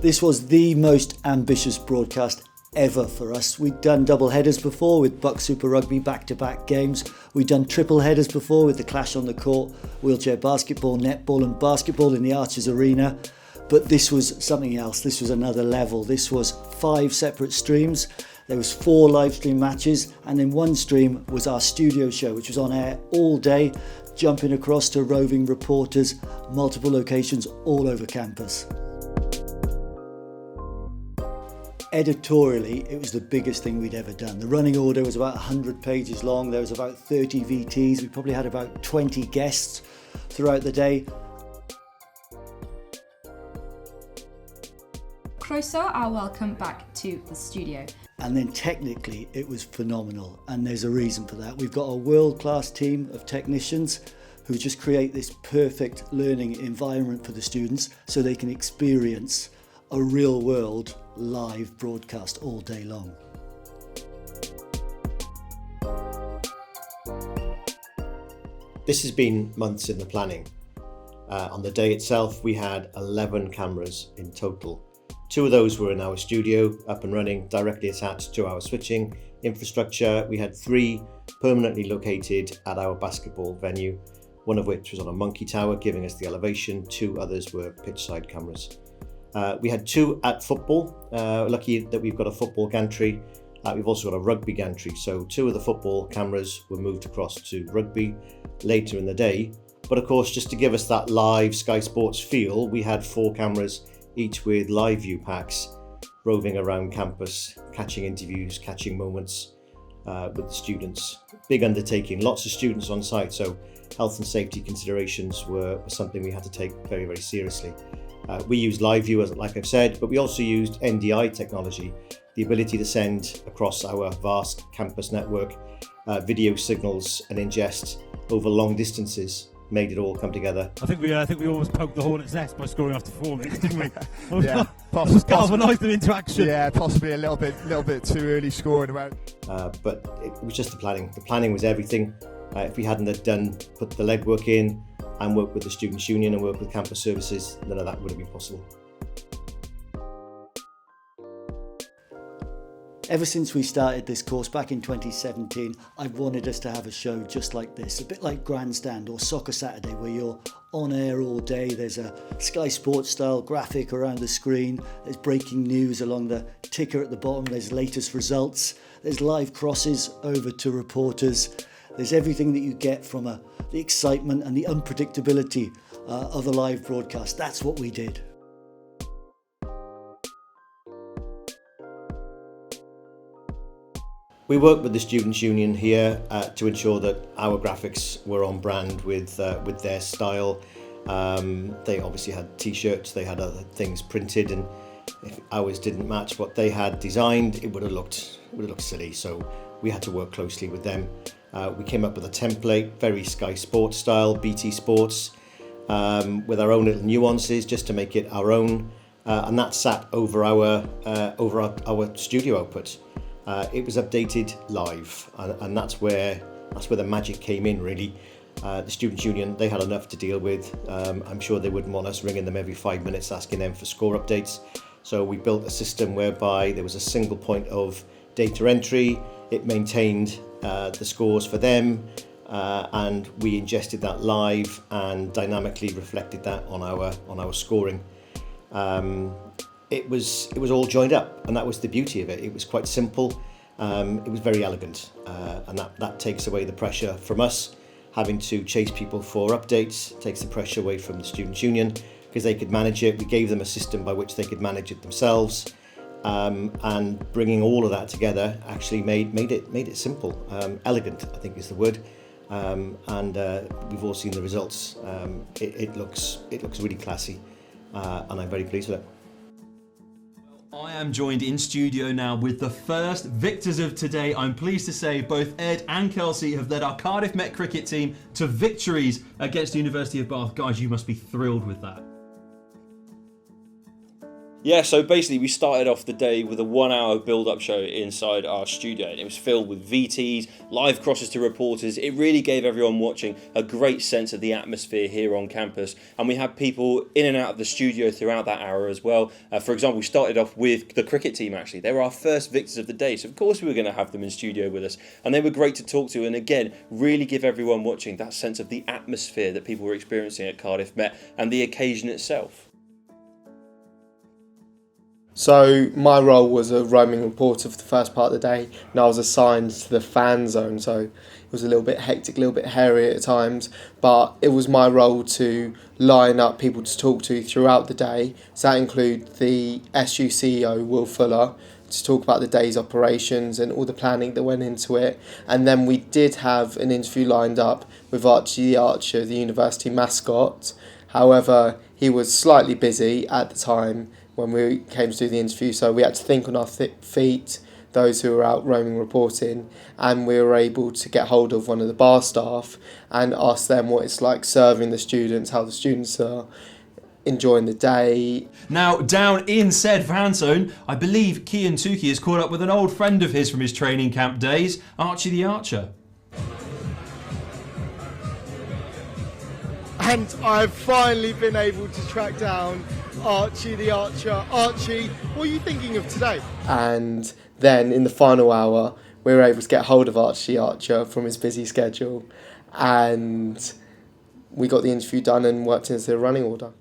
This was the most ambitious broadcast ever for us. We'd done double headers before with Buck Super Rugby back-to-back games. We'd done triple headers before with the Clash on the Court, wheelchair basketball, netball and basketball in the Archers Arena. But this was something else. This was another level. This was 5 separate streams. There was 4 live stream matches, and then one stream was our studio show, which was on air all day, jumping across to roving reporters, multiple locations all over campus. Editorially, it was the biggest thing we'd ever done. The running order was about 100 pages long. There was about 30 VTs. We probably had about 20 guests throughout the day. Croeso a welcome back to the studio. And then technically it was phenomenal, and there's a reason for that. We've got a world-class team of technicians who just create this perfect learning environment for the students so they can experience a real-world live broadcast all day long. This has been months in the planning. On the day itself, we had 11 cameras in total. 2 of those were in our studio, up and running, directly attached to our switching infrastructure. We had 3 permanently located at our basketball venue, one of which was on a monkey tower, giving us the elevation. 2 others were pitchside cameras. We had 2 at football. Lucky that we've got a football gantry. We've also got a rugby gantry. So 2 of the football cameras were moved across to rugby later in the day. But of course, just to give us that live Sky Sports feel, we had 4 cameras, each with live view packs, roving around campus, catching interviews, catching moments with the students. Big undertaking, lots of students on site, so health and safety considerations were something we had to take very, very seriously. We used live view, like I've said, but we also used NDI technology, the ability to send across our vast campus network video signals and ingest over long distances. Made it all come together. I think we almost poked the hornet's nest by scoring after 4 minutes, didn't we? Yeah, galvanised them into action. Yeah, possibly a little bit too early scoring about. But it was just the planning. The planning was everything. If we hadn't have put the legwork in and worked with the Students' Union and worked with campus services, none of that would have been possible. Ever since we started this course back in 2017, I've wanted us to have a show just like this, a bit like Grandstand or Soccer Saturday, where you're on air all day. There's a Sky Sports style graphic around the screen, there's breaking news along the ticker at the bottom, there's latest results, there's live crosses over to reporters, there's everything that you get from the excitement and the unpredictability of a live broadcast. That's what we did. We worked with the Students' Union here to ensure that our graphics were on brand with their style. They obviously had t-shirts, they had other things printed, and if ours didn't match what they had designed, it would have looked silly. So we had to work closely with them. We came up with a template, very Sky Sports style, BT Sports, with our own little nuances just to make it our own, and that sat over our studio output. It was updated live, and that's where the magic came in, really. The Students' Union, they had enough to deal with. I'm sure they wouldn't want us ringing them every 5 minutes asking them for score updates. So we built a system whereby there was a single point of data entry. It maintained the scores for them, and we ingested that live and dynamically reflected that on our scoring. It was all joined up, and that was the beauty of it. It was quite simple. It was very elegant, and that takes away the pressure from us having to chase people for updates. Takes the pressure away from the Students' Union because they could manage it. We gave them a system by which they could manage it themselves, and bringing all of that together actually made it simple, elegant, I think is the word. And we've all seen the results. It looks really classy, and I'm very pleased with it. I am joined in studio now with the first victors of today. I'm pleased to say both Ed and Kelsey have led our Cardiff Met cricket team to victories against the University of Bath. Guys, you must be thrilled with that. Yeah, so basically we started off the day with a 1-hour build-up show inside our studio. It was filled with VTs, live crosses to reporters. It really gave everyone watching a great sense of the atmosphere here on campus. And we had people in and out of the studio throughout that hour as well. For example, we started off with the cricket team actually. They were our first victors of the day, so of course we were going to have them in studio with us. And they were great to talk to, and again, really give everyone watching that sense of the atmosphere that people were experiencing at Cardiff Met and the occasion itself. So my role was a roaming reporter for the first part of the day, and I was assigned to the fan zone, so it was a little bit hectic, a little bit hairy at times, but it was my role to line up people to talk to throughout the day. So that included the SU CEO, Will Fuller, to talk about the day's operations and all the planning that went into it. And then we did have an interview lined up with Archie the Archer, the university mascot. However, he was slightly busy at the time when we came to do the interview, so we had to think on our feet, those who were out roaming reporting, and we were able to get hold of one of the bar staff and ask them what it's like serving the students, how the students are enjoying the day. Now, down in said fan zone, I believe Kian Tukey has caught up with an old friend of his from his training camp days, Archie the Archer. And I've finally been able to track down Archie the Archer. Archie, what are you thinking of today? And then in the final hour, we were able to get hold of Archie Archer from his busy schedule, and we got the interview done and worked into the running order.